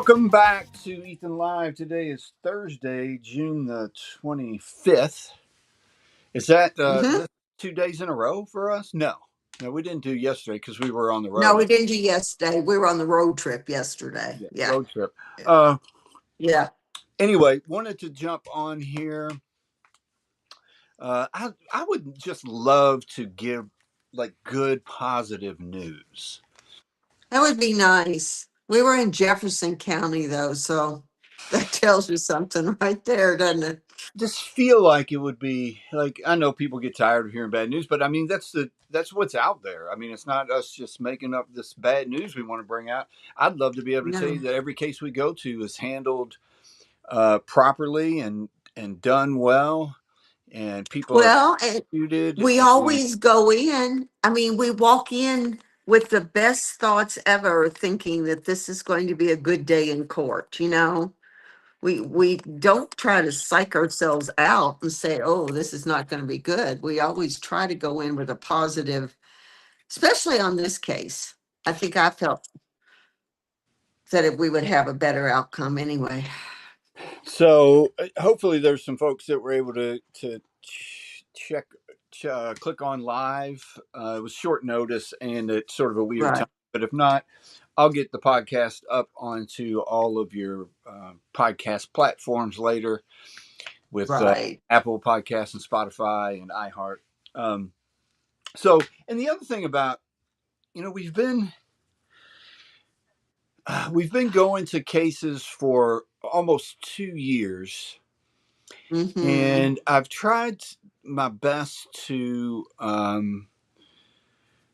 Welcome back to EthanLive. Today is Thursday, June the 25th. Is that Hmm. this 2 days in a row for us? No. No, we didn't do yesterday because we were on the No, road. we didn't do yesterday. We were on the road trip yesterday. Yeah, Yeah. road trip. Uh, Yeah. anyway, wanted to jump on here. I would just love to give like good positive news. That would be nice. We were in Jefferson County though, so that tells you something right there, doesn't it? Just feel like it would be like, I know people get tired of hearing bad news, but I mean that's what's out there. I mean, it's not us just making up this bad news we want to bring out. I'd love to be able to tell you No. that every case we go to is handled properly and done well, and people are Well, prosecuted. we And always go in. I mean, we walk in with the best thoughts ever, thinking that this is going to be a good day in court, you know? We don't try to psych ourselves out and say, "Oh, this is not going to be good." We always try to go in with a positive, especially on this case. I think I felt that we would have a better outcome anyway. so hopefully there's some folks that were able to check click on live. It was short notice and it's sort of a weird time, Right, but if not, I'll get the podcast up onto all of your podcast platforms later with right. Apple Podcasts and Spotify and iHeart. Um, so, and the other thing about, we've been going to cases for almost 2 years, Mm-hmm. and I've tried my best to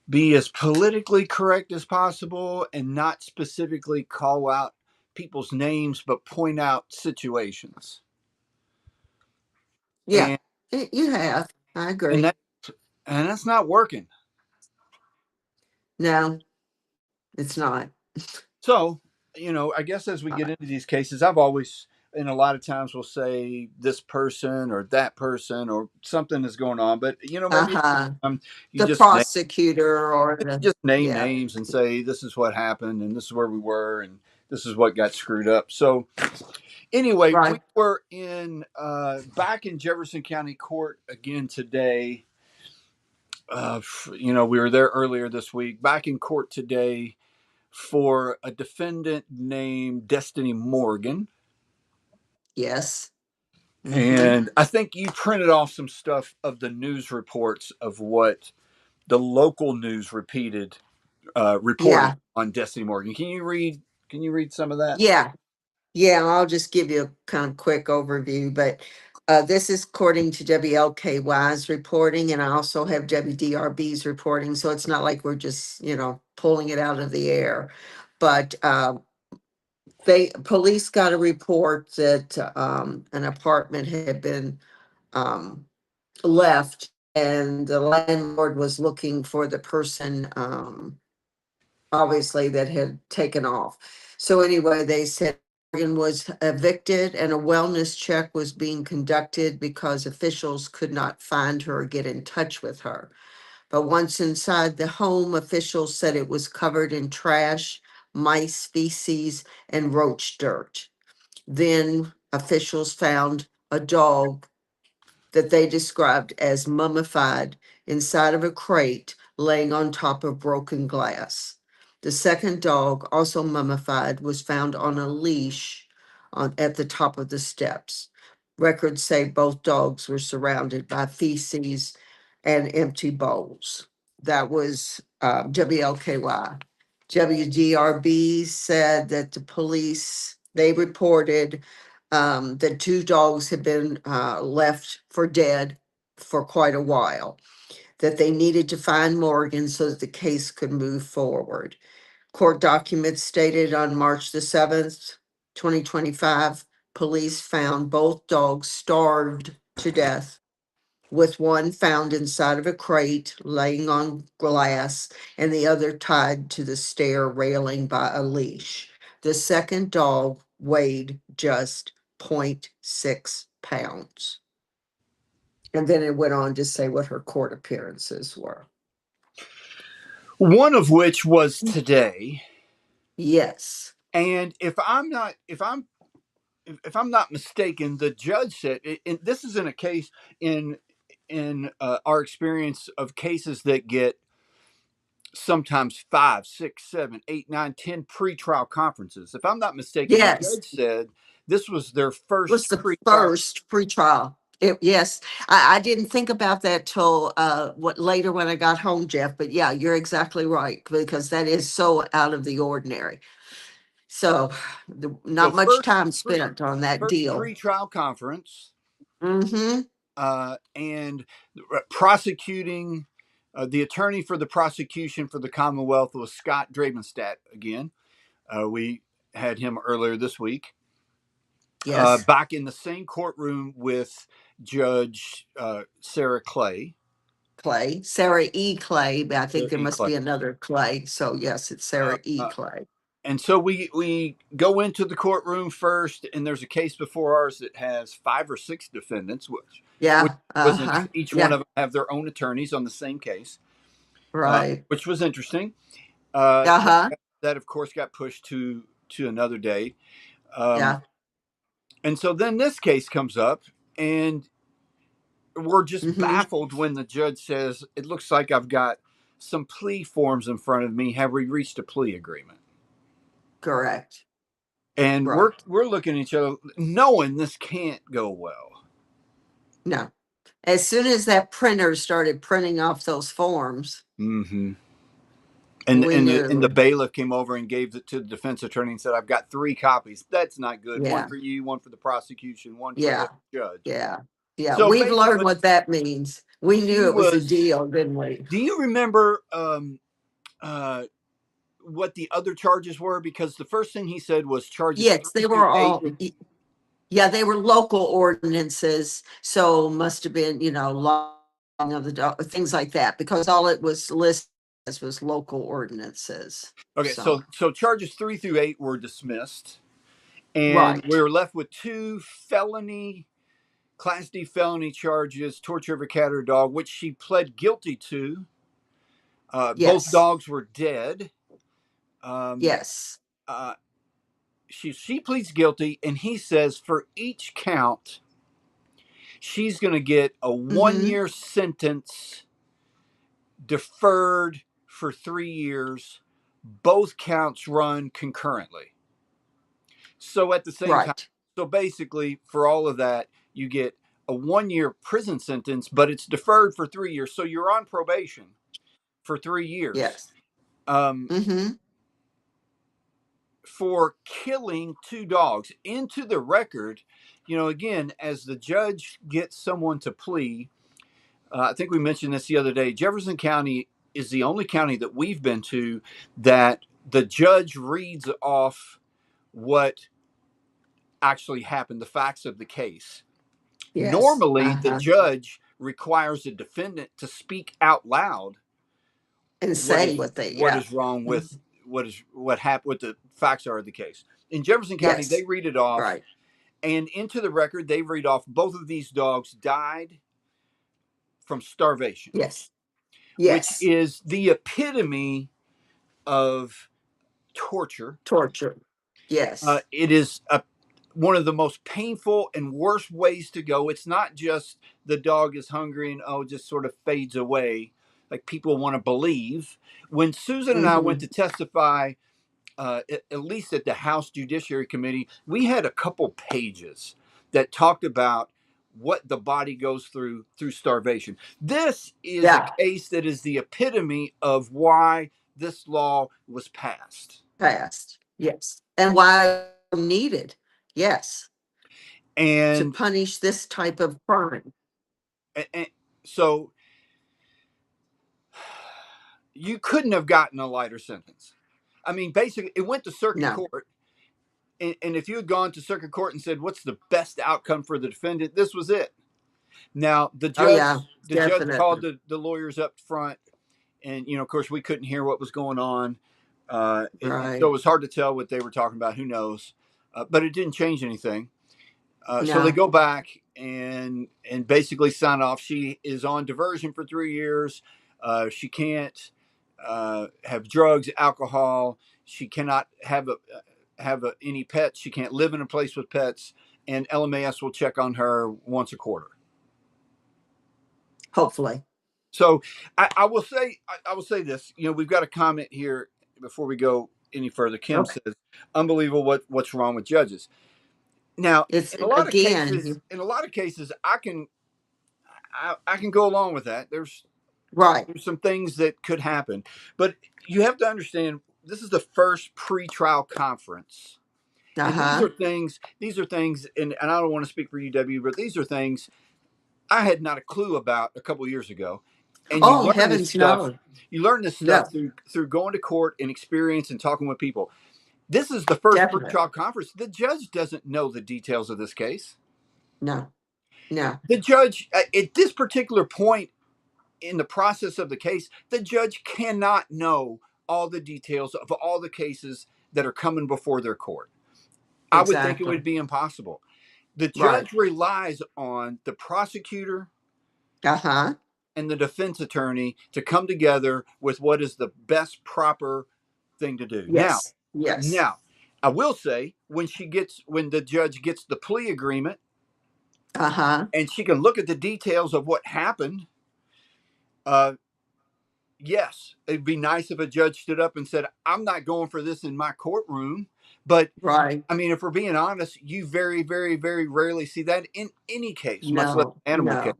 be as politically correct as possible and not specifically call out people's names, but point out situations. Yeah, And you have. I and agree. that and that's not working. No, it's not. So, I guess as we get into these cases, I've always, and a lot of times we'll say this person or that person or something is going on, but maybe Uh-huh. you The just name, prosecutor or the, just name yeah. names and say this is what happened and this is where we were and this is what got screwed up. So anyway, we Right. were in back in Jefferson County Court again today. We were there earlier this week, back in court today for a defendant named Destiny Morgan. Yes. Mm-hmm. And I think you printed off some stuff of the news reports of what the local news reported Yeah. on Destiny Morgan. Can you read some of that? Yeah. Yeah, I'll just give you a kind of quick overview, but this is according to WLKY's reporting, and I also have WDRB's reporting, so it's not like we're just, pulling it out of the air. But police got a report that an apartment had been um, left, and the landlord was looking for the person, obviously, that had taken off. So anyway, they said Morgan was evicted and a wellness check was being conducted because officials could not find her or get in touch with her. But once inside the home, officials said it was covered in trash, mice, feces, and roach dirt. Then officials found a dog that they described as mummified inside of a crate laying on top of broken glass. The second dog, also mummified, was found on a leash at the top of the steps. Records say both dogs were surrounded by feces and empty bowls. That was WLKY. WDRB said that the police, they reported that two dogs had been left for dead for quite a while, that they needed to find Morgan so that the case could move forward. Court documents stated on March the 7th, 2025, police found both dogs starved to death, with one found inside of a crate laying on glass and the other tied to the stair railing by a leash. The second dog weighed just 0.6 pounds. And then it went on to say what her court appearances were. One of which was today. Yes. And if I'm not mistaken, the judge said, and this is in a case in our experience of cases that get sometimes 5, 6, 7, 8, 9, 10 pretrial conferences. If I'm not mistaken, the Yes, judge said this was their was first the pretrial. first pretrial. Yes, I didn't think about that till what later when I got home, Jeff. But yeah, you're exactly right because that is so out of the ordinary. So So not much time spent on that first deal. pretrial conference, Mm-hmm. and prosecuting. The attorney for the prosecution for the Commonwealth was Scott Drabenstadt again. We had him earlier this week. Yes, Back in the same courtroom with Judge Sarah Clay. Clay, Sarah E. Clay. But I think Sarah there E. must Clay. be another Clay. So yes, it's Sarah E. Uh, Clay. and so we go into the courtroom first, and there's a case before ours that has 5 or 6 defendants, which Yeah. was Uh-huh. interesting. Each one Yeah. of them have their own attorneys on the same case, Right. which was interesting. Uh, that, Uh-huh. that of course got pushed to another date. Um, Yeah. and so then this case comes up, and we're just Mm-hmm. baffled when the judge says, "It looks like I've got some plea forms in front of me. Have we reached a plea agreement?" Correct. And Right. we're looking at each other, knowing this can't go well. No. As soon as that printer started printing off those forms, Mm-hmm. we And the knew. bailiff came over and gave it to the defense attorney and said, "I've got 3 copies. That's not good. One Yeah. for you, one for the prosecution, one for the Yeah. judge." Yeah. Yeah. So We've learned basically, what that means. We knew he it was a was. deal, didn't we? Do you remember uh, what the other charges were? Because the first thing he said was charges Yes, they 3 were through 8. all, yeah, they were local ordinances. So must have been, law of the dog, things like that, because all it was listed as was local ordinances. Okay, So, so charges 3 through 8 were dismissed, and we right. were left with 2 Class D felony charges: torture of a cat or dog, which she pled guilty to. Both Yes. dogs were dead. Um, Yes. uh, she pleads guilty, and he says for each count, she's going to get a Mm-hmm. 1 year sentence deferred for 3 years. Both counts run concurrently. So at the same time, Right. so basically, for all of that, you get a 1 year prison sentence, but it's deferred for 3 years. So you're on probation for 3 years. Yes. Um, Mm-hmm. for killing 2 dogs. Into the record, again, as the judge gets someone to plea, I think we mentioned this the other day. Jefferson County is the only county that we've been to that the judge reads off what actually happened, the facts of the case. Yes. Normally, the Uh-huh. judge requires the defendant to speak out loud And say what they, what yeah. is wrong with Mhm. what happened, what the facts are of the case. In Jefferson County, they Yes. read it off, Right. and into the record, they read off both of these dogs died from starvation, Yes. which Yes. is the epitome of torture. Torture. Yes. It is one of the most painful and worst ways to go. It's not just the dog is hungry and just sort of fades away like people want to believe. When Susan and I went Mm-hmm. to testify, at least at the House Judiciary Committee, we had a couple pages that talked about what the body goes through starvation. This is a Yeah. case that is the epitome of why this law was passed. Passed. Yes. And why needed. Yes. To And, punish this type of crime. and so you couldn't have gotten a lighter sentence. I mean, basically, it went to circuit No. court. And if you had gone to circuit court and said, "What's the best outcome for the defendant?" This was it. Now Oh yeah, the judge called definitely. the lawyers up front, and of course, we couldn't hear what was going on, so it Right. was hard to tell what they were talking about. Who knows? But it didn't change anything. So they No. go back and basically sign off. She is on diversion for 3 years. She can't have drugs, alcohol. She cannot have any pets. She can't live in a place with pets, and LMAS will check on her once a quarter. Hopefully. So I will say I will say this. You know, we've got a comment here before we go any further. Kim Okay. says, "Unbelievable what's wrong with judges." Now, It's again, in a lot of cases, I can go along with that. right. There's some things that could happen, but you have to understand this is the first pre-trial conference, and Uh-huh. these are things, and I don't want to speak for UW, but these are things I had not a clue about a couple of years ago. And Oh, heavens no. you learn this stuff No, through going to court and experience and talking with people. This is the first definitely. pre-trial conference. The judge doesn't know the details of this case. No, no. The judge, at this particular point in the process of the case, the judge cannot know all the details of all the cases that are coming before their court. I would think it would Exactly. be impossible. The Right. judge relies on the prosecutor Uh-huh. and the defense attorney to come together with what is the best proper thing to do. Yes. Yes. Now, I will say when the judge gets the plea agreement Uh-huh. and she can look at the details of what happened, uh, yes, it'd be nice if a judge stood up and said, "I'm not going for this in my courtroom." But Right. I mean, if we're being honest, you very, very, very rarely see that in any case, much less No, an animal case.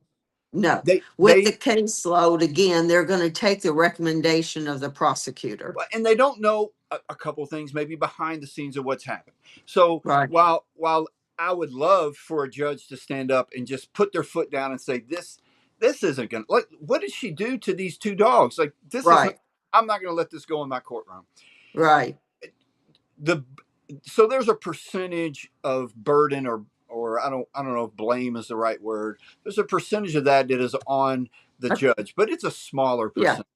no, no. With They the caseload, again, they're going to take the recommendation of the prosecutor. and they don't know a couple things maybe behind the scenes of what's happened. So Right. while I would love for a judge to stand up and just put their foot down and say this isn't gonna, like, what did she do to these two dogs? Like, this is not, Right. I'm not gonna let this go in my courtroom. Right. The So there's a percentage of burden, or I don't know if blame is the right word. There's a percentage of that is on the Uh, judge, but it's a smaller Yeah. percentage.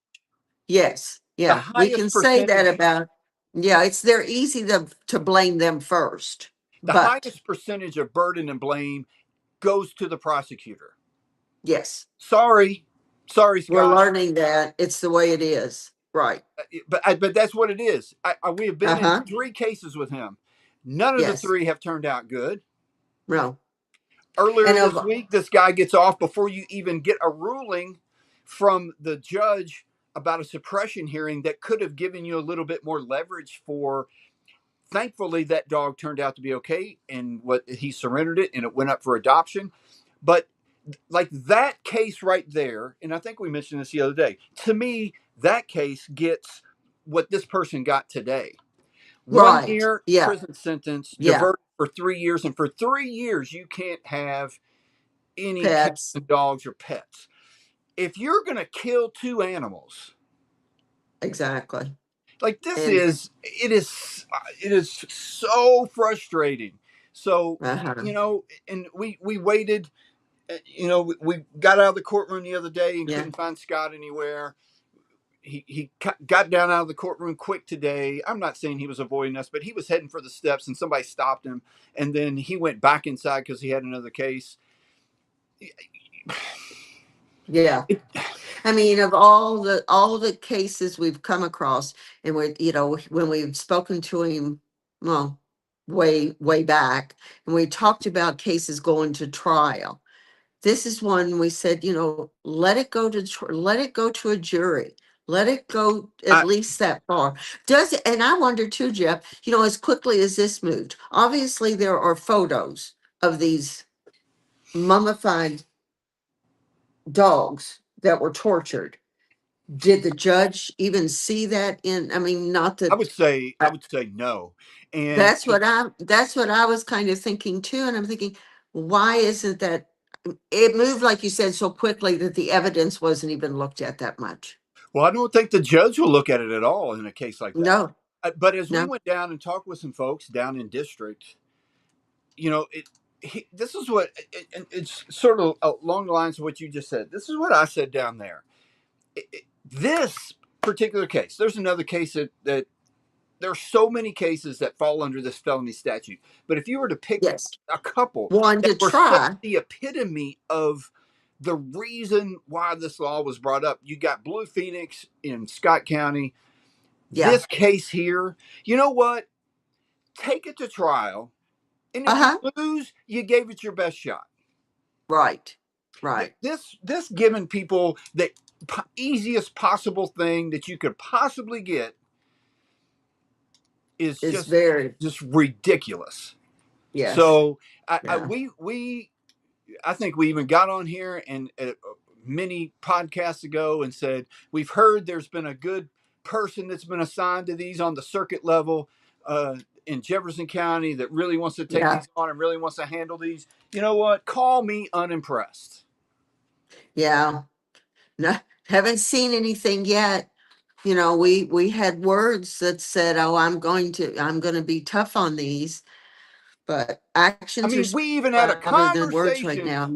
Yes. The Yeah. We can highest say that percentage about, yeah, it's they're easy to blame them first. the But highest percentage of burden and blame goes to the prosecutor. yes, Sorry, sorry, we're Scott, learning that it's the way it is. Right. but that's what it is. We have been in Uh-huh. 3 cases with him. None of the Yes. 3 have turned out good. No. And Earlier this of week, this guy gets off before you even get a ruling from the judge about a suppression hearing that could have given you a little bit more leverage for. Thankfully, that dog turned out to be okay, and what he surrendered it, and it went up for adoption. But like that case right there, and I think we mentioned this the other day. To me, that case gets what this person got today. one right. year Yeah. prison sentence, Yeah. diverted for 3 years, and for 3 years you can't have any cats Pets. and dogs or pets. If you're going to kill 2 animals, Exactly. like And it is so frustrating. So, uh-huh. and we waited. We got out of the courtroom the other day and Yeah. couldn't find Scott anywhere. He got down out of the courtroom quick today. I'm not saying he was avoiding us, but he was heading for the steps and somebody stopped him, and then he went back inside because he had another case. Yeah. It, I mean, of all the cases we've come across, and when we've spoken to him, well, way back, and we talked about cases going to trial. This is one we said, let it go to a jury. Let it go at I least that far. And I wonder too, Jeff, as quickly as this moved, obviously there are photos of these mummified dogs that were tortured. Did the judge even see that I mean, not that I uh, would say no, and that's what I was kind of thinking too. And I'm thinking, why isn't that it moved like you said so quickly that the evidence wasn't even looked at that much? well, I don't think the judge will look at it at all in a case like that. No, But as we no, went down and talked with some folks down in district, you know, this is what it's sort of along the lines of what you just said. This is what I said down there. This particular case, there's another case that there are so many cases that fall under this felony statute. But if you were to pick yes. a couple One that to were such try. the epitome of the reason why this law was brought up, you got Blue Phoenix in Scott County. Yeah. This case here, you know what? take it to trial, and if you Uh-huh. lose, you gave it your best shot. Right. Right. This giving people the easiest possible thing that you could possibly get is It's just very, ridiculous. yes. So Yeah. I think we even got on here and many podcasts ago and said we've heard there's been a good person that's been assigned to these on the circuit level in Jefferson County that really wants to take Yeah. these on and really wants to handle these. You know what? Call me unimpressed. Yeah. No, haven't seen anything yet. You know, we had words that said, "Oh, I'm going to be tough on these," but I actions are mean, we speaking even had a louder than words right conversation, now.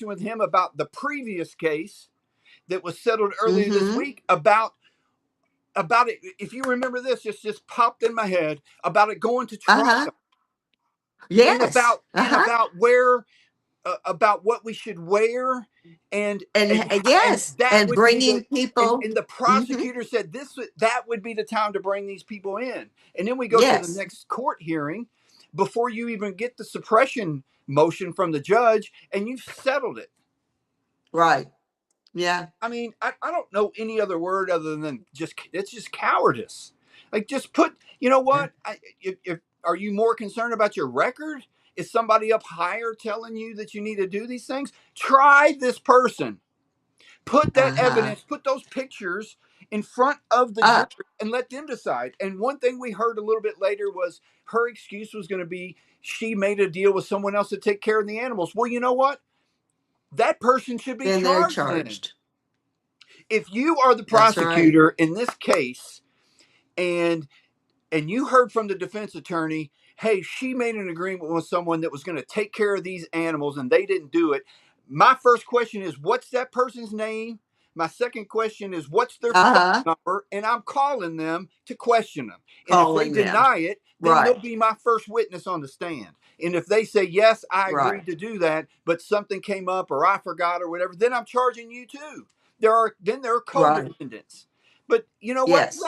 with him about the previous case that was settled earlier this Mm-hmm. week about it. If you remember this, just popped in my head about it going to trial Uh-huh. Yes. and Uh-huh. where about what we should wear and Yes, that and would be bringing people. and the Mm-hmm. prosecutor said that would be the time to bring these people in, and then we go to the Yes. next court hearing before you even get the suppression motion from the judge and you've settled it. Right. Yeah. I mean, I don't know any other word other than just it's just cowardice. Like, just put, you know Yeah. what? If are you more concerned about your record? Is somebody up higher telling you that you need to do these things? Try this person. Put that Uh-huh. evidence, put those pictures in front of the jury Up. and let them decide. And one thing we heard a little bit later was her excuse was going to be she made a deal with someone else to take care of the animals. Well, you know what? That person should be Then they're charged then. charged. If you are the That's right. prosecutor in this case and you heard from the defense attorney, hey, she made an agreement with someone that was going to take care of these animals and they didn't do it. My first question is, what's that person's name? My second question is, what's their phone Uh-huh. number? And I'm calling them to question them. And if they Calling them. deny it, then they'll Right. be my first witness on the stand. And if they say, yes, I agreed Right. to do that, but something came up or I forgot or whatever, then I'm charging you too. There are Right. co-defendants. But you know what? Yes.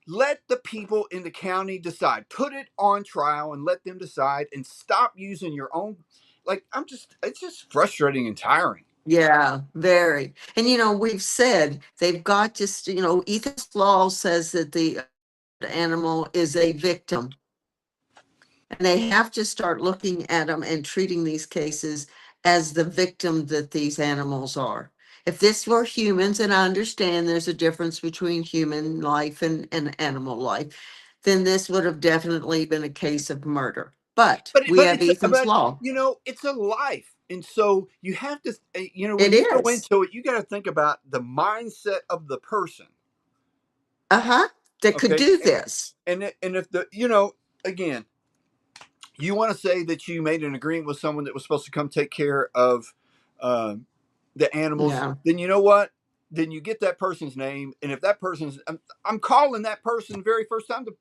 Let the people in the county decide. Put it on trial and let them decide and stop using your own. Like, it's just frustrating and tiring. Yeah, very. And we've said they've got just, Ethan's law says that the animal is a victim. And they have to start looking at them and treating these cases as the victim that these animals are. If this were humans, and I understand there's a difference between human life and animal life, then this would have definitely been a case of murder. But we have Ethan's law. it's a life, and so you have to. When It you go is. into it, you got to think about the mindset of the person. Uh-huh. That could Okay, do this. and if the again, you want to say that you made an agreement with someone that was supposed to come take care of um, the animals, Yeah. then you know what? Then you get that person's name, and if that person's, I'm calling that person the very first time to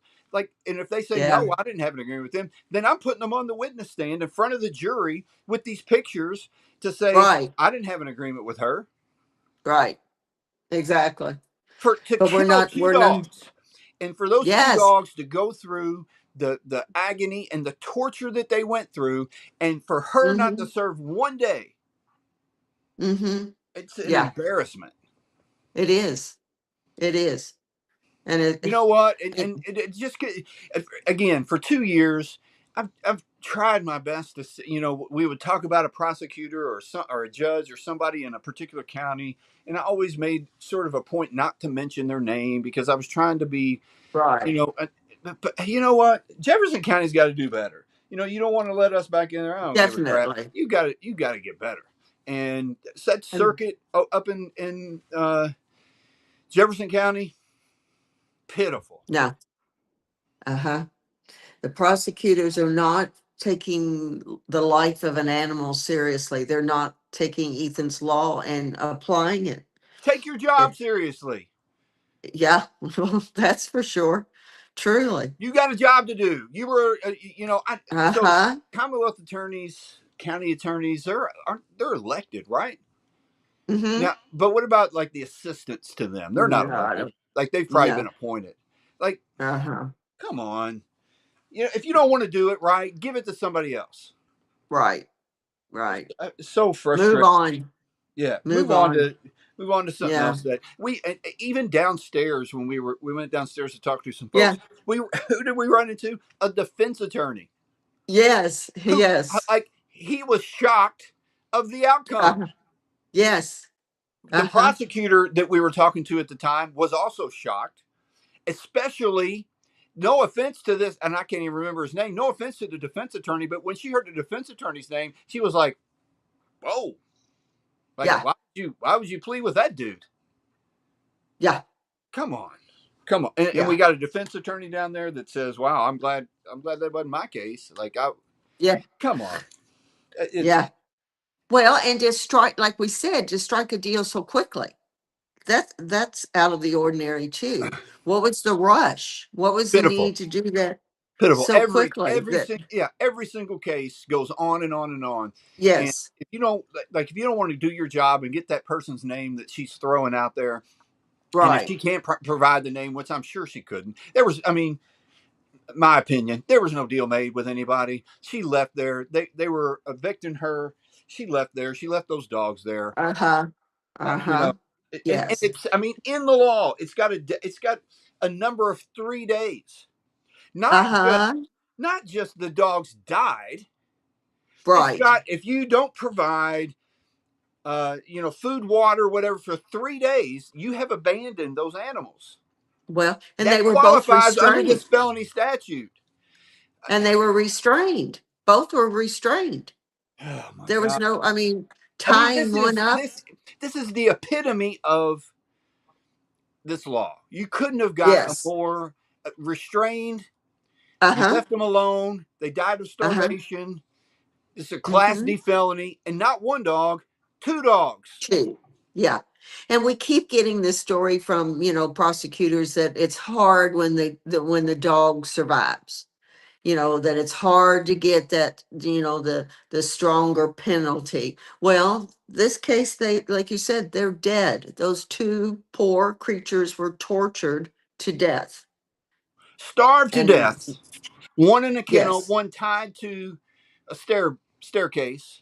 and if they say Yeah. no, I didn't have an agreement with them, then I'm putting them on the witness stand in front of the jury with these pictures to say Right. I didn't have an agreement with her Right. Exactly. for to But we're kill not, two we're not. dogs, and for those two Yes. dogs to go through the agony and the torture that they went through, and for her not to Mm-hmm. serve one day, Mm-hmm. it's an Yeah, embarrassment. it is. It is. And You know what? And, it and it just again for 2 years, I've tried my best to we would talk about a prosecutor or a judge or somebody in a particular county, and I always made sort of a point not to mention their name because I was trying to be you right. know. But you know what? Jefferson County's got to do better. You don't want to let us back in there. I don't give a crap. Definitely. You got to get better. And that And circuit up in Jefferson County, pitiful. no. Uh-huh. The prosecutors are not taking the life of an animal seriously. They're not taking Ethan's law and applying it. Take your job It seriously. yeah, well, that's for sure. Truly. You got a job to do. You were, so Uh-huh. Commonwealth attorneys, county attorneys, they're elected, right? Mm-hmm. Now, but what about like the assistants to them? They're not No, I elected. don't. Like they've probably been No. appointed. Like, Uh-huh. come on. if you don't want to do it right, give it to somebody else. Right. Right. So Move frustrating. on. Yeah, Move on. move on to something Yeah. else. That we even downstairs when we went downstairs to talk to some Yeah. folks. We who did we run into? A defense attorney Yes. who Yes. like he was shocked of the outcome. Uh-huh. Yes. The Uh-huh. prosecutor that we were talking to at the time was also shocked, especially. No offense to this, and I can't even remember his name. No offense to the defense attorney, but when she heard the defense attorney's name, she was like, "Whoa! Like, Yeah. why would you plead with that dude? Yeah. Come on, come on." And we Yeah. got a defense attorney down there that says, "Wow, I'm glad that wasn't my case." Like, Yeah. come on, it's Yeah. Well, and just strike, like we said, just strike a deal so quickly. That's out of the ordinary too. What was the rush? What was the pitiful, need to do that pitiful. so quickly? That Every single case goes on and on and on. And yes. if you don't if you don't want to do your job and get that person's name that she's throwing out there, and if Right. she can't provide the name, which I'm sure she couldn't, I mean, my opinion, there was no deal made with anybody. She left there. They were evicting her. She left there. She left those dogs there. Uh-huh. You know, Uh-huh. and Yes. it's, I mean, in the law, it's got a number of 3 days. Not just Uh-huh. not just the dogs died. It's Right. got, if you don't provide food, water, whatever for 3 days, you have abandoned those animals. Well, and they That were both qualifies under this restrained. felony statute. And they were restrained. Both were restrained. Oh my There was God. no, I mean, I mean, tying one up. this is the epitome of this law. You couldn't have got a Yes. more restrained. You Uh-huh. left them alone. They died of Uh-huh. starvation. It's a Class Mm-hmm. D felony, and not one dog, two dogs. Two. Yeah. And we keep getting this story from, prosecutors that it's hard when when the dog survives. That it's hard to get that, the stronger penalty. Well, this case, they, like you said, they're dead. Those two poor creatures were tortured to death. Starved to And death. One in a kennel, yes, one tied to a staircase,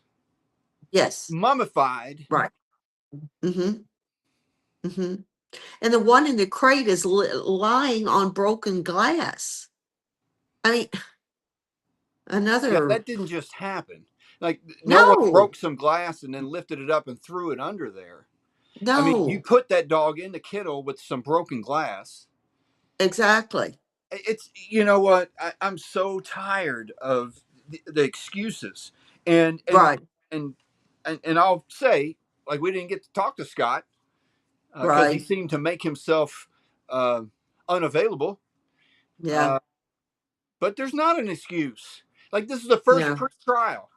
yes, mummified. right. Mm-hmm. Mm-hmm. And the one in the crate is lying on broken glass. I mean, Yeah, another, that didn't just happen. Like, no one no, broke some glass and then lifted it up and threw it under there. I mean, you no, put that dog in the kennel with some broken glass. exactly. It's, you know what? I'm so tired of the excuses, and and Right, and and I'll say, like, we didn't get to talk to Scott because he right. seemed to make himself uh, unavailable. Yeah, Uh, but there's not an excuse. Like, this is the first yeah. pre-trial.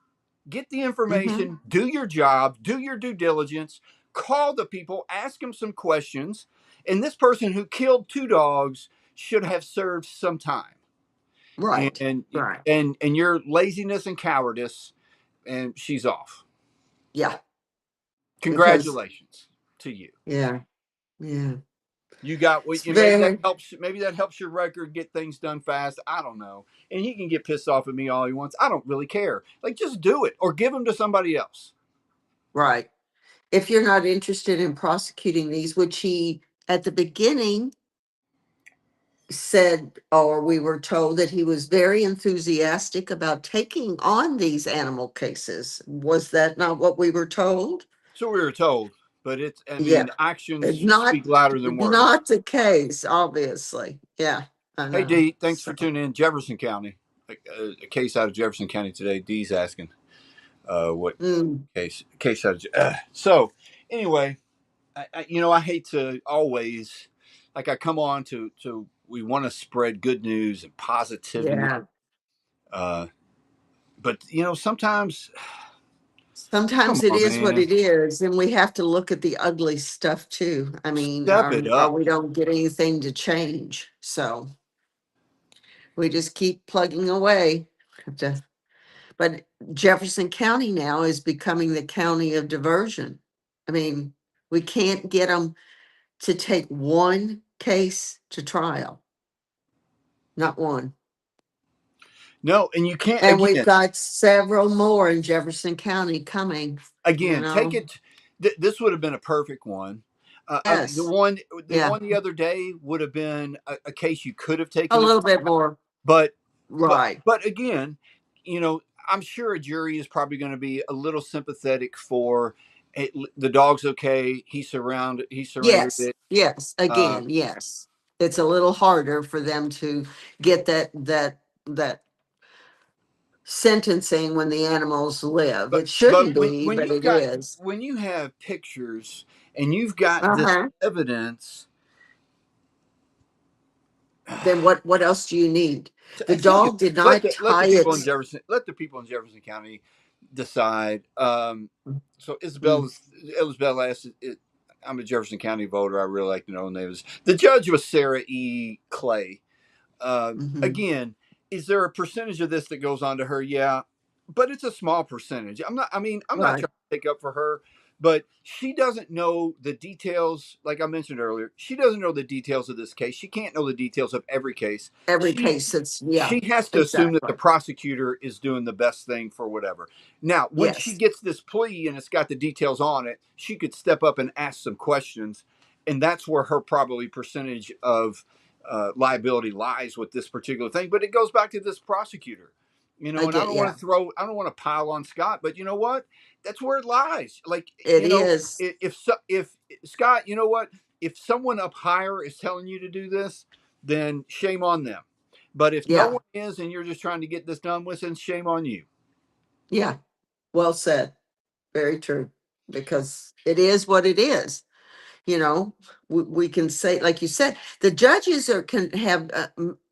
Get the Mm-hmm. information, do your job, do your due diligence, call the people, ask them some questions, and this person who killed two dogs should have served some time. Right, And right. and your laziness and cowardice, and she's off. Yeah, because Congratulations to you. yeah, yeah. You got It's what you, very maybe that helps your record get things done fast. I don't know. And he can get pissed off at me all he wants. I don't really care. Like, just do it or give them to somebody else. right. If you're not interested in prosecuting these, which he at the beginning said, or we were told that he was very enthusiastic about taking on these animal cases. Was that not what we were told? So we were told, but it's, I Yeah. mean, actions Not speak louder than words. not the case, obviously. Yeah, I Hey, know. Dee, thanks for So tuning in. Jefferson County, a case out of Jefferson County today. Dee's asking what mm, case out of. So anyway, I hate to always, like, I come on to we want to spread good news and positivity, yeah. uh, but sometimes, come Sometimes it on, is what man, it is, and we have to look at the ugly stuff too. I mean, step it or up. we don't get anything to change. So we just keep plugging away. But Jefferson County now is becoming the county of diversion. I mean, we can't get them to take one case to trial. Not one. No, and you can't And we've again. got several more in Jefferson County coming, you Again, take know. it. This would have been a perfect one. The Yes. one, the Yeah. one the other day would have been a case you could have A taken to little trial. bit more. But, but, Right. but again, you know, I'm sure a jury is probably going to be a little sympathetic for it, the dog's okay. He surrendered Yes. it. Yes. Uh, Again, yes. It's a little harder for them to get that sentencing when the animals live. It but shouldn't be, when but you've it got is. when you have pictures and you've got this Uh-huh. evidence, Then what else do you need? The take it. dog did Let not the tie people in its Jefferson County decide. So mm, Isabella asked, I'm a Jefferson County voter. I really like to know names. The judge was Sarah E. Clay. mhm. Again, is there a percentage of this that goes on to her? Yeah, but it's a small percentage. I'm not Right. trying to take up for her, but she doesn't know the details. Like I mentioned earlier, she doesn't know the details of this case. She can't know the details of every case. Every She case it's yeah, she has to assume that the exactly. prosecutor is doing the best thing for whatever. Now, when she Yes. gets this plea and it's got the details on it, she could step up and ask some questions, and that's where her probably percentage of liability lies with this particular thing. But it goes back to this prosecutor, I and I get don't want yeah. to throw, I don't want to pile on Scott, but you know what? That's where it lies. Like, It is. if Scott, you know what? If someone up higher is telling you to do this, then shame on them. But if no Yeah. one is and you're just trying to get this done with, then shame on you. Yeah. Well said. Very true. Because it is what it is. You know, we can say, like you said, the judges are can have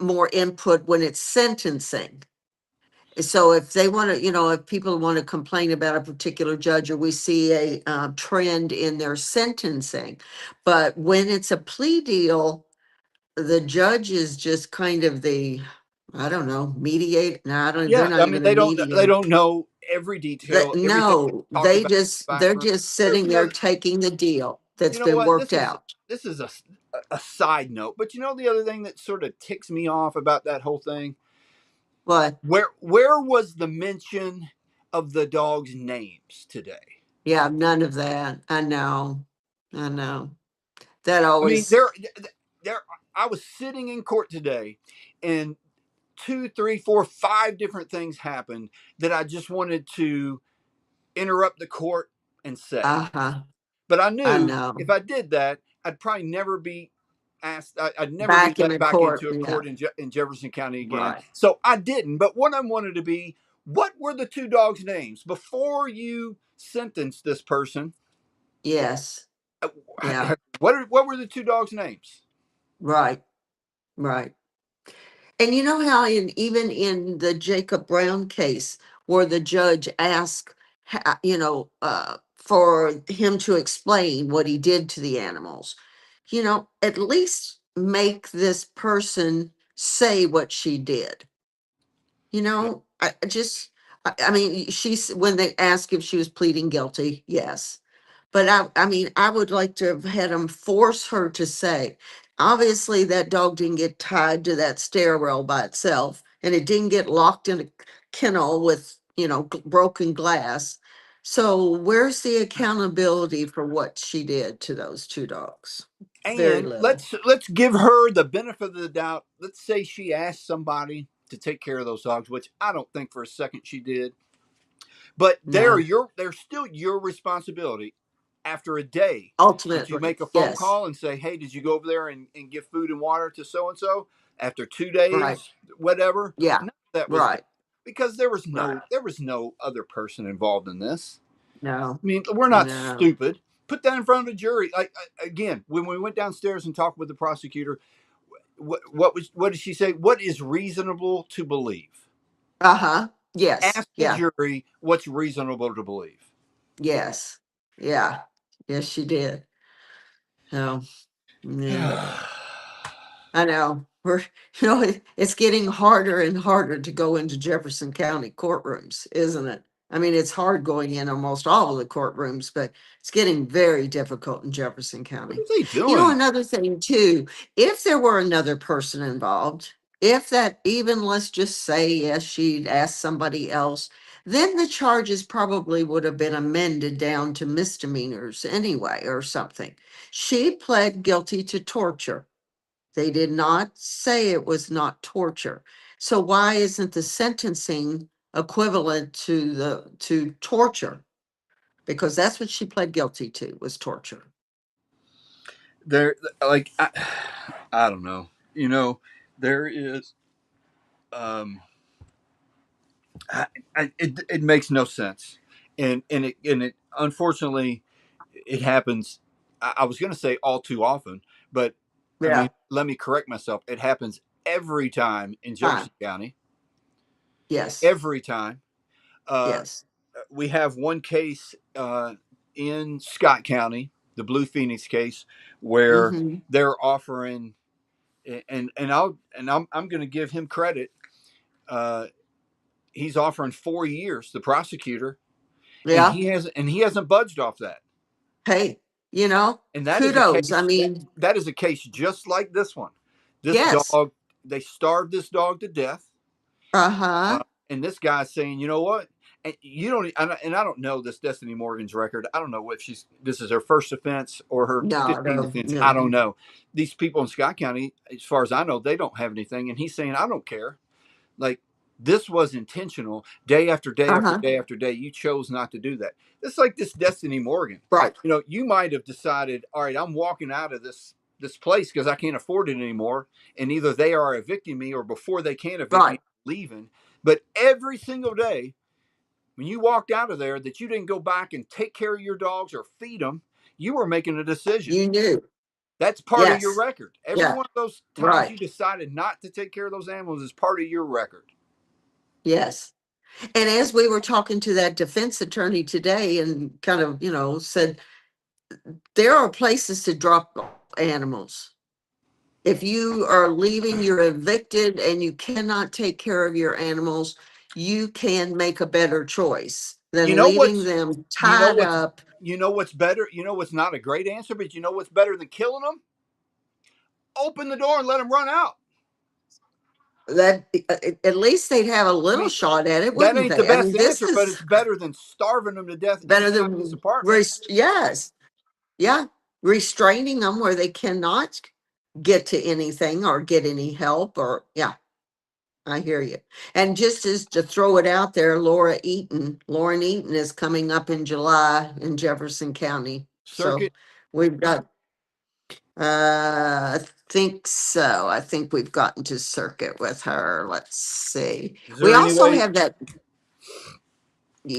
more input when it's sentencing. So if they want to, if people want to complain about a particular judge or we see a trend in their sentencing, but when it's a plea deal, the judge is just kind of the, I don't know, mediate. No, I don't. They're Yeah, not I mean even a they mediator. don't know every detail, everything they No, talked they about just in the they're background. just There's sitting there another. taking the deal that's You know been what? worked out. This is a side note, but you know the other thing that sort of ticks me off about that whole thing. But Where was the mention of the dogs' names today? yeah, none of that. I know. I know. That I mean, always. there. I was sitting in court today, and two, three, four, five different things happened that I just wanted to interrupt the court and say. Uh-huh. But I I knew know. if I did that, I'd probably never be asked. I'd never be Back in let the back court. into a Yeah. court in Jefferson County again. Right. So I didn't. But what I wanted to be, what were the two dogs' names before you sentenced this person? Yes. Yeah. What were the two dogs' names? Right. Right. And you know how even in the Jacob Brown case, where the judge asked, for him to explain what he did to the animals, at least make this person say what she did. Yeah. I mean, she's when they asked if she was pleading guilty, yes. But I mean, I would like to have had them force her to say, obviously, that dog didn't get tied to that stairwell by itself, and it didn't get locked in a kennel with, broken glass. So where's the accountability for what she did to those two dogs? Very And little. let's give her the benefit of the doubt. Let's say she asked somebody to take care of those dogs, which I don't think for a second she did. But No. they're still your responsibility. After a day, did you Ultimately, make a phone yes. call and say, hey, did you go over there and give food and water to so and so? After two Right. days, whatever. Yeah. None of that was done Right. because Right. there was no other person involved in this. No. I mean, we're not No. stupid. Put that in front of a jury. Like again, when we went downstairs and talked with the prosecutor, what did she say? What is reasonable to believe? Uh-huh. Yes. Ask the Yeah. jury what's reasonable to believe. Yes. Yeah. Yes, she did. Oh, yeah. I know. It's getting harder and harder to go into Jefferson County courtrooms, isn't it? I mean, it's hard going in almost all of the courtrooms, but it's getting very difficult in Jefferson What County. are they doing? Another thing too, if there were another person involved, if that, even let's just say, yes, she'd asked somebody else, then the charges probably would have been amended down to misdemeanors anyway or something. She pled guilty to torture. They did not say it was not torture. So why isn't the sentencing equivalent to torture? Because that's what she pled guilty to, was torture. There, like, I don't know. There is, um, it makes no sense, and it unfortunately it happens. I was going to say all too often, but Yeah. let me correct myself. It happens every time in Time. Jefferson County. Yes. Every time. Uh, Yes. we have one case in Scott County, the Blue Phoenix case, where Mm-hmm. they're offering, I'm going to give him credit. Uh, he's offering 4 years, the prosecutor, and Yeah. he hasn't budged off that. Hey, And kudos. I mean, that is a case just like this one. This yes. dog, they starved this dog to death. Uh-huh. And this guy's saying, you know what? And you don't, and I don't know this Destiny Morgan's record. I don't know if this is her first offense or her No, 15th no, offense. I no. don't know. These people in Scott County, as far as I know, they don't have anything. And he's saying, I don't care. Like, this was intentional. Day after day after Uh-huh. day after day, you chose not to do that. It's like this Destiny Morgan. Right. You might have decided, all right, I'm walking out of this place because I can't afford it anymore, and either they are evicting me or before they can evict me, Right. I'm leaving. But every single day, when you walked out of there, that you didn't go back and take care of your dogs or feed them, you were making a decision. You knew. That's part of your Yes. record. Every Yeah. one of those times you Right. decided not to take care of those animals is part of your record. Yes. And as we were talking to that defense attorney today and kind of, said there are places to drop animals. If you are leaving, you're evicted and you cannot take care of your animals, you can make a better choice You than know leaving what's them you know tied what's up. you know what's better. You know what's not a great answer, but you know what's better than killing them? Open the door and let them run out. That at least they'd have a I little mean, shot at it, that wouldn't ain't the they? I best mean, this answer, but is it's better than starving them to death better inside this than apartment. yes, yeah, restraining them where they cannot get to anything or get any help or yeah. I hear you. And just as to throw it out there, Lauren Eaton is coming up in July in Jefferson County. So Circuit, we've got, I think so. I think we've gotten to circuit with her. Let's see. is We there any also way? have that,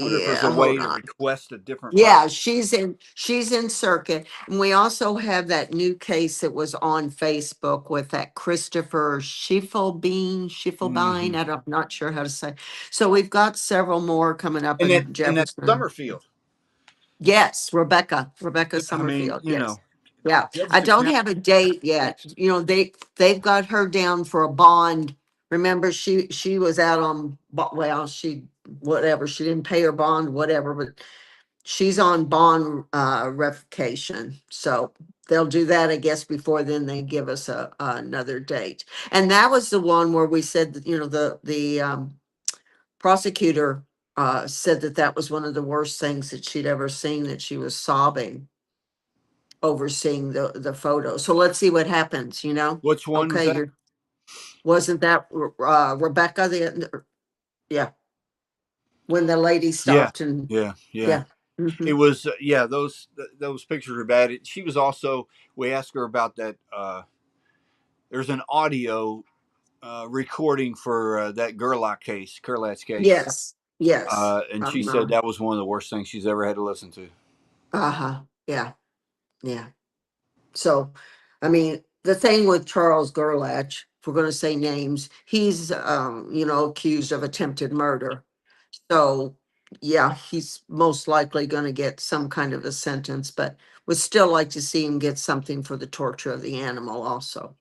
I wonder if there's a yeah, way hold to on. request a different Yeah, prosecutor. she's in circuit. And we also have that new case that was on Facebook with that Christopher Schiffelbein. Mm-hmm. I'm not sure how to say. So we've got several more coming up in And that Jefferson. Summerfield. Yes, Rebecca I mean, Summerfield. Yes. Yeah. I Jefferson don't County. have a date yet. They've got her down for a bond. Remember, she was out on well, she whatever, she didn't pay her bond, whatever, but she's on bond revocation. So they'll do that, I guess, before then they give us another date. And that was the one where we said that, the prosecutor said that that was one of the worst things that she'd ever seen, that she was sobbing overseeing the photo. So let's see what happens, Which one was Okay, that? wasn't that Rebecca? Yeah, when the lady Yeah, stopped and yeah. yeah. Hmm. It was those pictures are bad. She was also. We asked her about that. There's an audio recording for that Gerlach case, Yes, yes. and she said that was one of the worst things she's ever had to listen to. Uh-huh. Yeah, yeah. So, I mean, the thing with Charles Gerlach, if we're going to say names, he's, accused of attempted murder. So, yeah, he's most likely going to get some kind of a sentence, but would still like to see him get something for the torture of the animal also.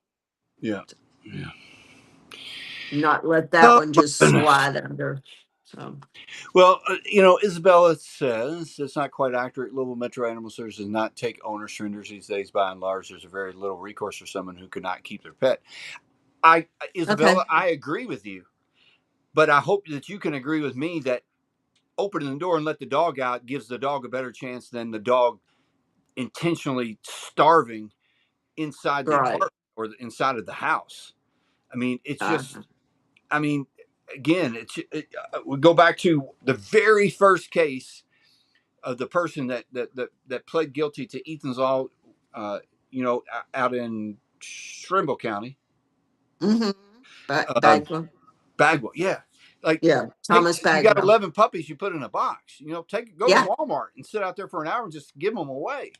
Yeah, yeah. Not let that Oh one my just goodness. slide under. So, Well, Isabella says it's not quite accurate. Louisville Metro Animal Services does not take owner surrenders these days. By and large, there's a very little recourse for someone who could not keep their pet. I Okay. Isabella, I agree with you, but I hope that you can agree with me that opening the door and let the dog out gives the dog a better chance than the dog intentionally starving inside the Right. apartment or inside of the house. I mean, it's Uh-huh. just, I mean, again, we go back to the very first case of the person that pled guilty to Ethan's Law, uh, out in Trimble County, Mm-hmm. uh, Bagwell. Bagwell. Yeah, like Yeah. take Thomas you got Bagwell. 11 puppies you put in a box. Take go to Yeah. Walmart and sit out there for an hour and just give them away.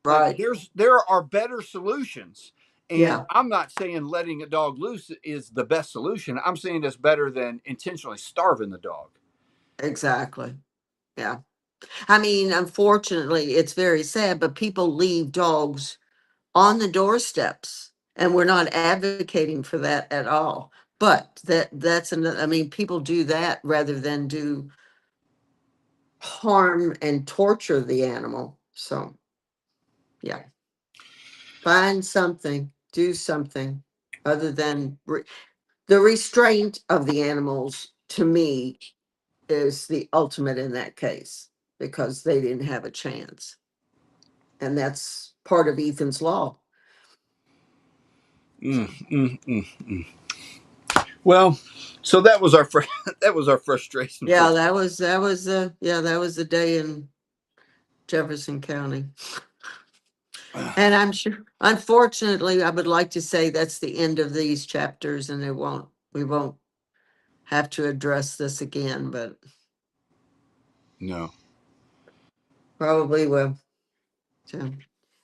Like Right. there are better solutions. And Yeah. I'm not saying letting a dog loose is the best solution. I'm saying it's better than intentionally starving the dog. Exactly. Yeah. I mean, unfortunately, it's very sad, but people leave dogs on the doorsteps, and we're not advocating for that at all. But that's another, I mean, people do that rather than do harm and torture the animal. So, yeah, find something, do something other than the restraint of the animals, to me, is the ultimate in that case because they didn't have a chance. And that's part of Ethan's law. Mm, So, mm, mm, mm. Well, so that was our that was our frustration for. yeah, that was the day in Jefferson County. And I'm sure, unfortunately, I would like to say that's the end of these chapters and we won't have to address this again, but No. probably will. So,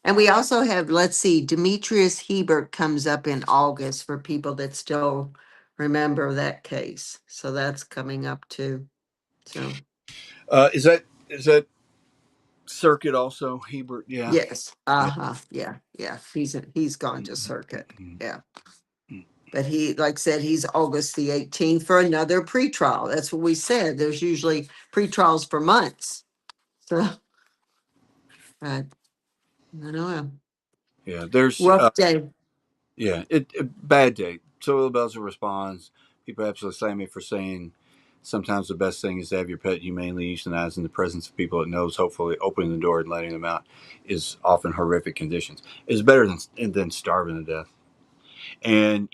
and we also have, let's see, Demetrius Hebert comes up in August for people that still remember that case. So that's coming up too. So, Is that circuit also Hebert? Yeah. yes. Yeah. Uh-huh. Yeah. Yeah. He's gone Mm, to circuit. mm, Yeah. mm. But he, like I said, he's August the 18th for another pretrial. That's what we said. There's usually pretrials for months. So, I don't know. Yeah. There's Rough day. yeah. Bad day. So Belzer responds. People absolutely slam me for saying sometimes the best thing is to have your pet humanely euthanized in the presence of people it knows. Hopefully, opening the door and letting them out is often horrific conditions. It's better than starving to death. And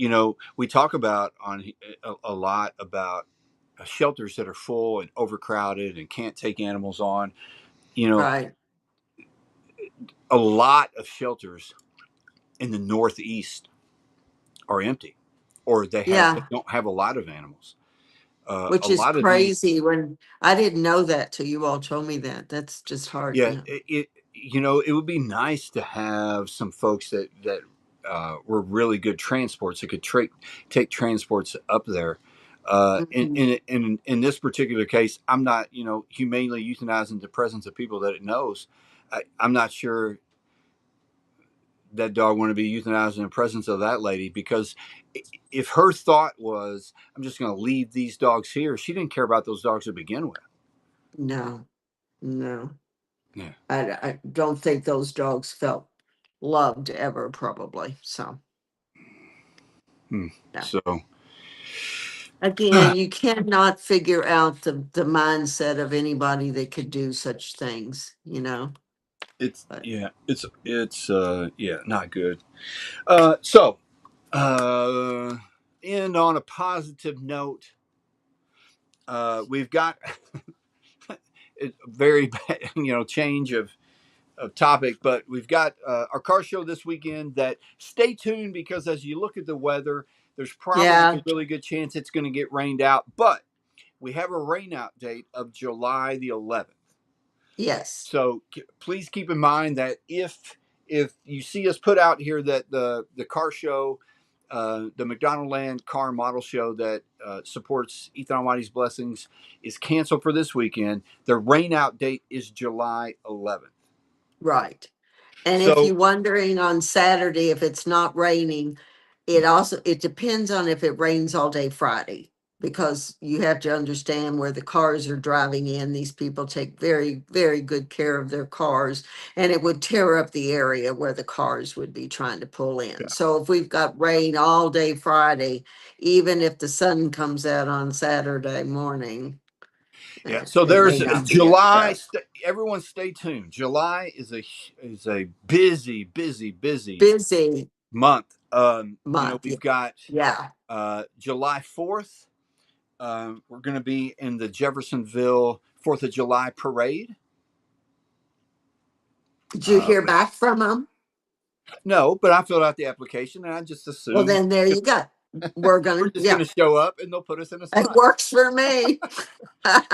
we talk about on a lot about shelters that are full and overcrowded and can't take animals on. You know, Right. a lot of shelters in the Northeast are empty, or they Yeah. don't have a lot of animals. A Which is lot of these, crazy when I didn't know that till you all told me that. That's just hard. yeah, Yeah. it would be nice to have some folks that were really good transports that could take transports up there. Mhm. In this particular case, I'm not humanely euthanizing the presence of people that it knows. I'm not sure that dog want to be euthanized in the presence of that lady, because if her thought was I'm just going to leave these dogs here, she didn't care about those dogs to begin with. No, no. Yeah. I don't think those dogs felt loved ever, probably. So, Hmm. no. So Again, you cannot figure out the mindset of anybody that could do such things, it's But yeah, it's yeah, not good. So uh, end on a positive note. We've got a very bad, change of topic, but we've got our car show this weekend. That stay tuned, because as you look at the weather, there's probably a yeah, really good chance it's going to get rained out. But we have a rain out date of July the 11th. yes, So please keep in mind that if you see us put out here that the car show, the McDonald Land Car Model Show that supports Ethan Almighty's Blessings, is canceled for this weekend, the rain out date is July 11th. right. And if So you're wondering on Saturday if it's not raining, it depends on if it rains all day Friday. because you have to understand where the cars are driving in. These people take very, very good care of their cars, and it would tear up the area where the cars would be trying to pull in. Yeah. So if we've got rain all day Friday, even if the sun comes out on Saturday morning, Yeah. So it may there's not be a July. go. Everyone, stay tuned. July is a busy, busy, busy Busy month. month. We've got Yeah. July 4th. We're going to be in the Jeffersonville 4th of July parade. Did you hear Which, back from them? no, but I filled out the application and I just Well, assumed then there you go. we're just going Yeah, to show up and they'll put us in a it spot. works for me.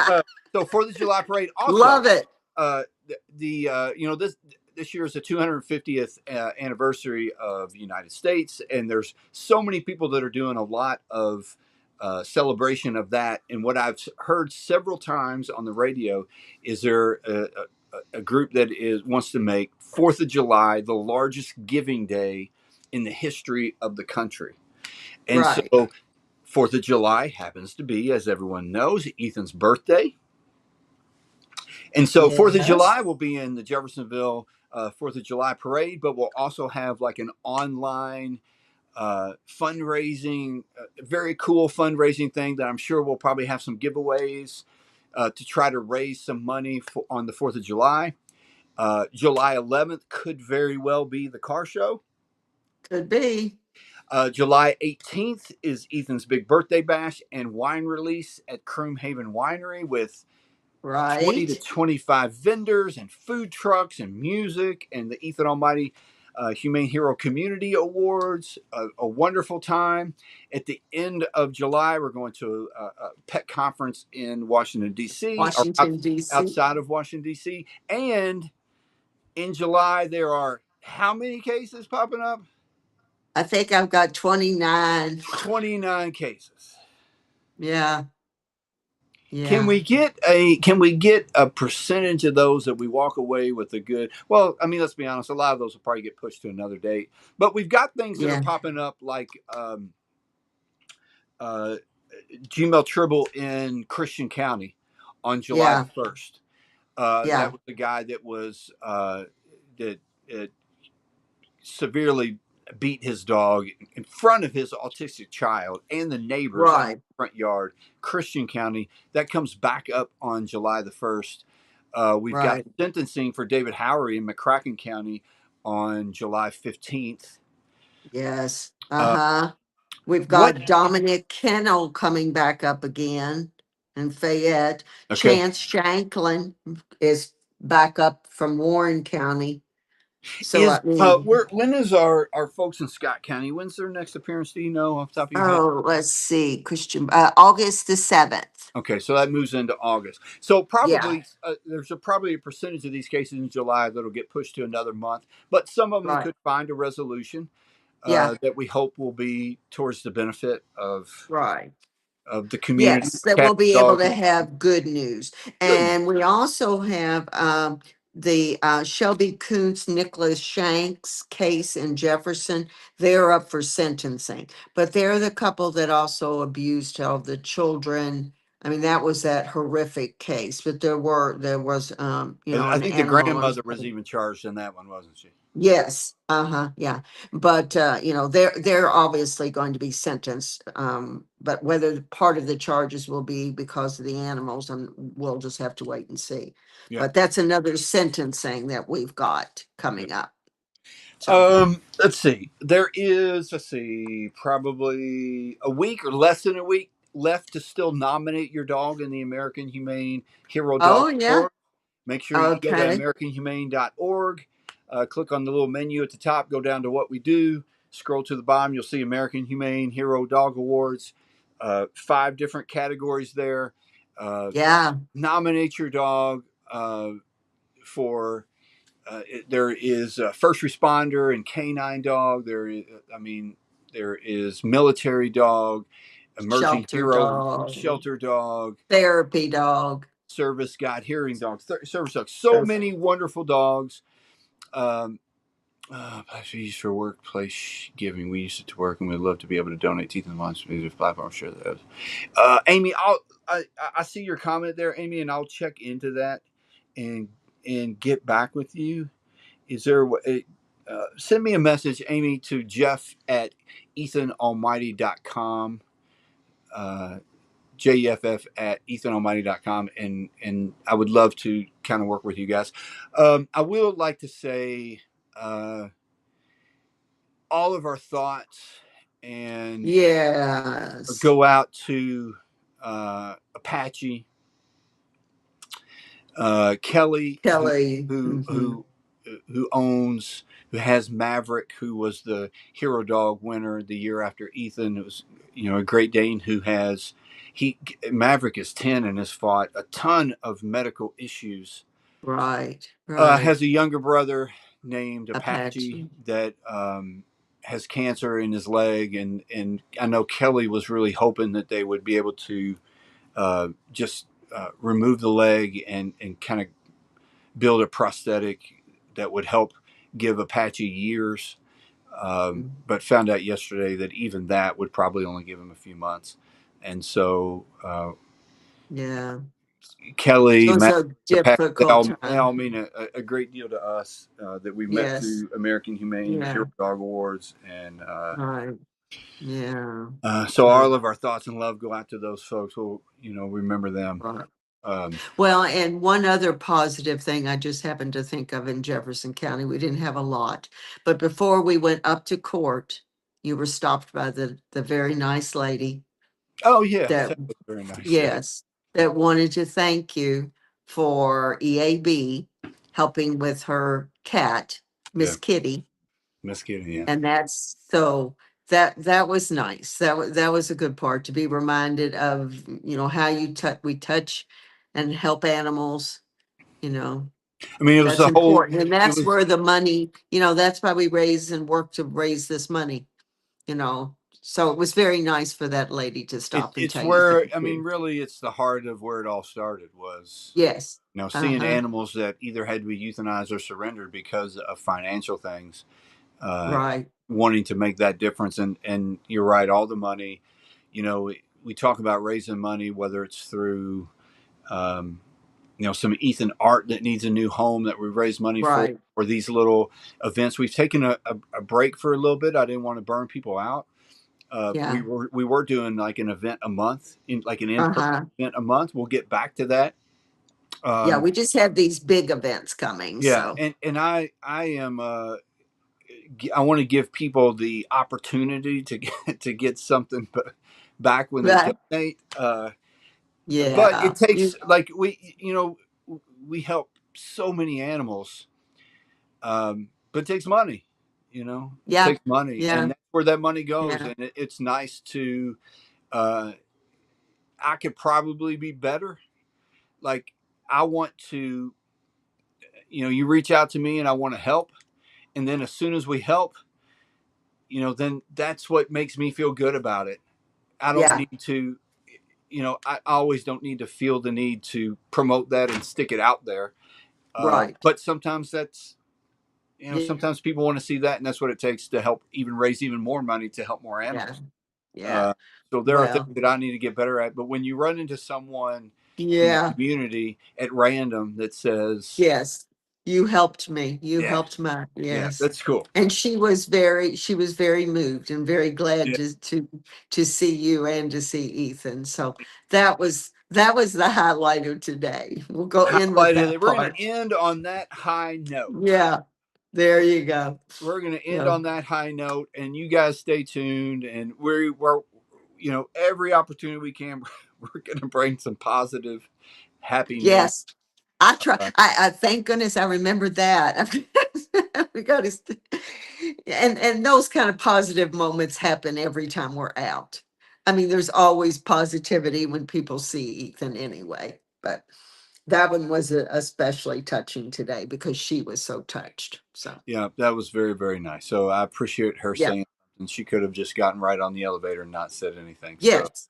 Uh, so 4th of July parade. Also, Love it. this year is the 250th anniversary of the United States, and there's so many people that are doing a lot of celebration of that. And what I've heard several times on the radio is there a group that wants to make 4th of July the largest giving day in the history of the country. And Right. so 4th of July happens to be, as everyone knows, Ethan's birthday. And so 4th of Yes. July will be in the Jeffersonville 4th of July parade, but we'll also have like an online fundraising, very cool fundraising thing that I'm sure we'll probably have some giveaways to try to raise some money on the 4th of July. July 11th could very well be the car show. Could be. July 18th is Ethan's big birthday bash and wine release at Croomhaven Winery with 20 to Right. 25 vendors and food trucks and music and the Ethan Almighty Humane Hero Community Awards. A wonderful time. At the end of July, we're going to a pet conference in Washington, D.C., or Washington, D.C. outside of Washington, D.C. And in July, there are how many cases popping up? I think I've got 29. 29 cases. Yeah. Can Yeah. we get a percentage of those that we walk away with a good? Well, I mean, let's be honest. A lot of those will probably get pushed to another date. But we've got things that are Yeah. popping up like uh, Gmail Tribble in Christian County on July the Yeah. 1st. That Yeah. was the guy that was that severely beat his dog in front of his autistic child and the neighbors out in Right. the front yard. Christian County. That comes back up on July the 1st. We've got Right. sentencing for David Howery in McCracken County on July 15th. Yes. Uh, Uh-huh. We've what? got Dominic Kennel coming back up again in Fayette. Okay. Chance Shanklin is back up from Warren County. So Is I mean, when is our folks in Scott County? When's their next appearance? Do you know off the top of your head? oh, let's see, Christian, August the 7th. Okay, so that moves into August. So Yeah. probably there's probably a percentage of these cases in July that'll get pushed to another month, but some of them Right. could find a resolution Yeah. that we hope will be towards the benefit Right. of the community, Yes, that cat, we'll be able dogs, to and have good news. good news. And we also have the Shelby Kuntz Nicholas Shanks case in Jefferson. They're up for sentencing, but they're the couple that also abused all the children. I mean, that was that horrific case, but there was I an think the animal. grandmother was even charged in that one, wasn't she? Yes, uh-huh, yeah. But they're obviously going to be sentenced. But whether part of the charges will be because of the animals, and we'll just have to wait and see. Yeah. But that's another sentencing that we've got Yeah. coming up. So, Let's see. Let's see, probably a week or less than a week left to still nominate your dog in the American Humane Hero Dog oh yeah, Award. Make sure you go to okay, AmericanHumane.org, click on the little menu at the top, go down to what we do, scroll to the bottom, you'll see American Humane Hero Dog Awards, 5 different categories there. Uh, yeah, Nominate your dog for there is a first responder and canine dog. There is military dog, emerging shelter hero dog, shelter dog, therapy dog. service guide hearing dog, service dog. So Yes. many wonderful dogs. Um, Fees for workplace giving. We use it to work, and we'd love to be able to donate teeth and lunch to the platform. Sure, that. Amy, I see your comment there, Amy, and I'll check into that and get back with you. Is there send me a message, Amy, to Jeff at EthanAlmighty.com. JEFF at EthanAlmighty.com, and I would love to kind of work with you guys. I will like to say all of our thoughts and Yes. go out to Apache, Kelly, Kelly. who Hmm. owns, who has Maverick, who was the Hero Dog winner the year after Ethan. It was, a Great Dane who has he Maverick is 10 and has fought a ton of medical issues. Right. Right. Has a younger brother named Apache Apache. that has cancer in his leg, and I know Kelly was really hoping that they would be able to just remove the leg and kind of build a prosthetic that would help give Apache years. But found out yesterday that even that would probably only give him a few months. And so Yeah. Kelly, So it's Matt, a Apache, difficult they all time. mean a great deal to us that we met Yes. through American Humane Yeah. Hero Dog Awards. And Right. Yeah. so Uh, all of our thoughts and love go out to those folks. We'll, remember them. right. Um, Well, and one other positive thing I just happened to think of in Jefferson County, we didn't have a lot, but before we went up to court, you were stopped by the very nice lady oh, yes, that, that was very nice. Yeah. yes, that wanted to thank you for EAB helping with her cat, Yeah. Miss Kitty. Miss Kitty. Yeah. And that's so that was nice. That was a good part to be reminded of, how you touch we touch and help animals, you know. I mean, it was That's the whole, important. And it that's was, where the money, that's why we raise and work to raise this money, you know. So it was very nice for that lady to stop and it's tell you where, thank I mean, you. really, it's the heart of where it all started was, Yes. seeing Uh-huh. animals that either had to be euthanized or surrendered because of financial things, uh, Right. wanting to make that difference. And you're right, all the money, we talk about raising money, whether it's through, um, some Ethan art that needs a new home that we raise money for, Right. or these little events. We've taken a break for a little bit. I didn't want to burn people out. We Yeah. were doing like an event a month, in like an in-person Uh-huh. event a month. We'll get back to that. Yeah, Um, we just have these big events coming, yeah, so and I am I want to give people the opportunity to to get something back when they but donate. But yeah. it takes, You like, we help so many animals, but it takes money. It yeah. takes money, Yeah. and that's where that money goes. Yeah. And it's nice to. Uh, I could probably be better. Like, I want to. You reach out to me, and I want to help, and then as soon as we help, then that's what makes me feel good about it. I don't Yeah. need to. I always don't need to feel the need to promote that and stick it out there. Right. But sometimes that's, Yeah. sometimes people want to see that, and that's what it takes to help even raise even more money to help more Yeah. animals. Yeah. Uh, so there are things Well, that I need to get better at. But when you run into someone in the yeah. community at random that says, Yes. You helped me. You "Yeah, helped my yeah, yes. that's cool," And she was very moved and very glad yeah, to see you and to see Ethan. So that was the highlight of today. We'll go in with highlighted that it. We're going to part. end on that high note. Yeah. There you go. We're going to end So on that high note, and you guys stay tuned. And we're every opportunity we can, we're going to bring some positive, happy news. yes. I try. Uh, I thank goodness I remembered that. We got to, and those kind of positive moments happen every time we're out. I mean, there's always positivity when people see Ethan anyway, but that one was especially touching today because she was so touched. So yeah, that was very, very nice. So I appreciate her yeah, saying, and she could have just gotten right on the elevator and not said anything. So yes.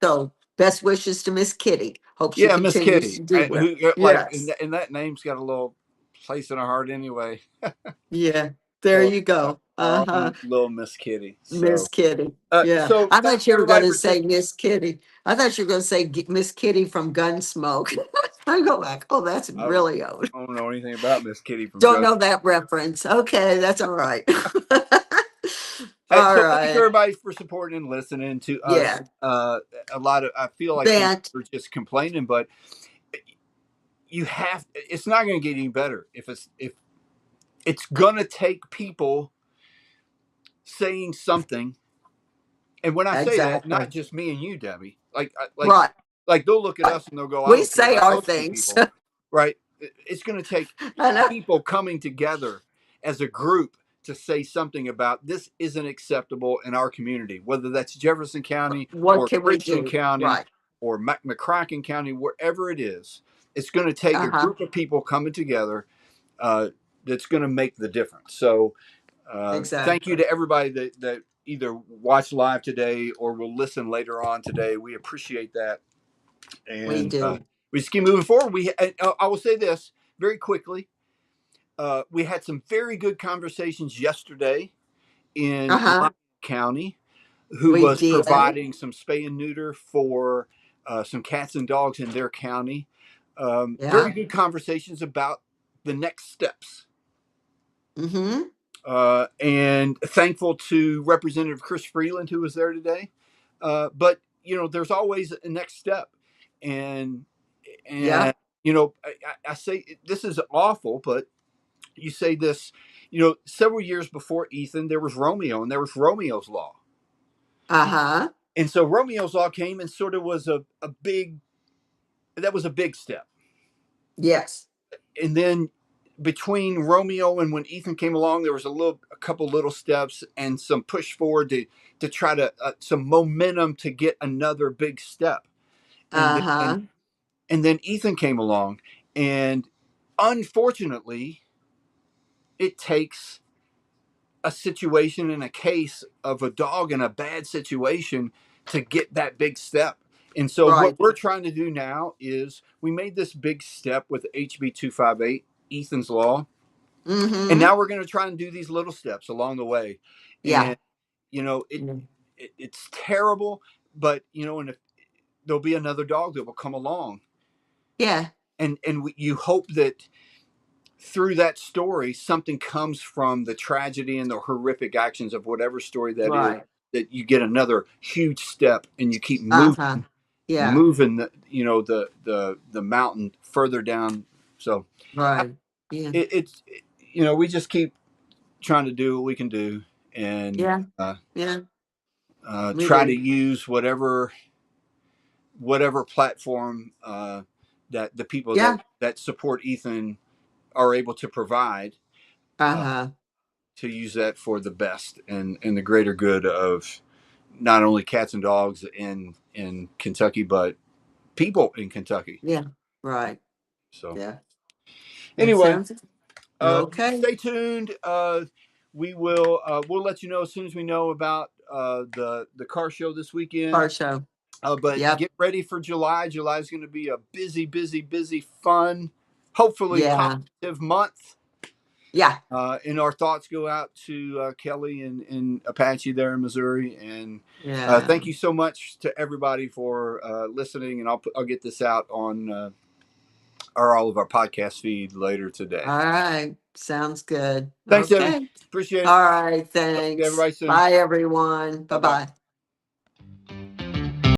So best wishes to Miss Kitty. Hope she yeah, Miss continues Kitty, to do well. who, like, and Yes. that name's got a little place in our heart anyway. Yeah. There Oh, you go. Uh-huh. little Miss Kitty. Miss So, Kitty. Yeah. so I thought thanks you were going everybody to for say Miss Kitty. I thought you were going to say Miss Kitty from Gunsmoke. I go like, oh, that's I really old. don't know anything about Miss Kitty from Don't Gun. know that reference. Okay, that's all right. Hey, All so thanks right. everybody for supporting and listening to us. Yeah. A lot of I feel like some That are just complaining, but you have. It's not going to get any better if it's going to take people saying something. And when I say that, not exactly. just me and you, Debbie. Right. Like they'll look at us and they'll go, "I We don't care say about our those two things. people," right? It's going to take I know. people coming together as a group to say something about this isn't acceptable in our community, whether that's Jefferson County What or can we Christian do? County Right. or McCracken County, wherever it is. It's going to take a Uh-huh. group of people coming together uh, that's going to make the difference. So, thank you Exactly. to everybody that either watched live today or will listen later on today. We appreciate that, We and do. we just keep moving forward. I will say this very quickly. We had some very good conversations yesterday in Uh-huh. Lyon County, who We was did. providing some spay and neuter for some cats and dogs in their county. Very Yeah. good conversations about the next steps. Mm-hmm. And thankful to Representative Chris Freeland, who was there today. But there's always a next step, and Yeah. and I say this is awful, but you say this. Several years before Ethan, there was Romeo, and there was Romeo's Law, Uh-huh. and so Romeo's Law came and sort of was a big that was a big step, Yes. and then between Romeo and when Ethan came along, there was a couple little steps and some push forward to try to some momentum to get another big step, and then Uh-huh. and then Ethan came along, and unfortunately, it takes a situation in a case of a dog in a bad situation to get that big step. And so what Right. we're trying to do now is we made this big step with HB 258, Ethan's Law. And Mm-hmm. now we're going to try and do these little steps along the way. Yeah. And you know, it, Mm. it's terrible, but and if there'll be another dog that will come along, Yeah. and you hope that through that story something comes from the tragedy and the horrific actions of whatever story that is, Right. that you get another huge step and you keep Uh-huh. moving Yeah. moving the mountain further down. So Right. Yeah. it's we just keep trying to do what we can do, and Yeah. Yeah. We try to do. use whatever platform that the people Yeah. that support Ethan are able to provide, uh, Uh-huh. to use that for the best and the greater good of not only cats and dogs in Kentucky, but people in Kentucky. Yeah. Right. So Yeah. That anyway, sounds okay. stay tuned. We'll let you know as soon as we know about the car show this weekend. Car show. But Yep. get ready for July. July is going to be a busy, busy, busy, fun, hopefully Yeah. positive month. Yeah. And our thoughts go out to Kelly and Apache there in Missouri. And Yeah. thank you so much to everybody for listening. And I'll get this out on all of our podcast feed later today. All right. Sounds good. Thanks, Debbie. Okay. Appreciate it. All right. Talk to Thanks. everybody soon. Bye, everyone. Bye bye. Bye-bye.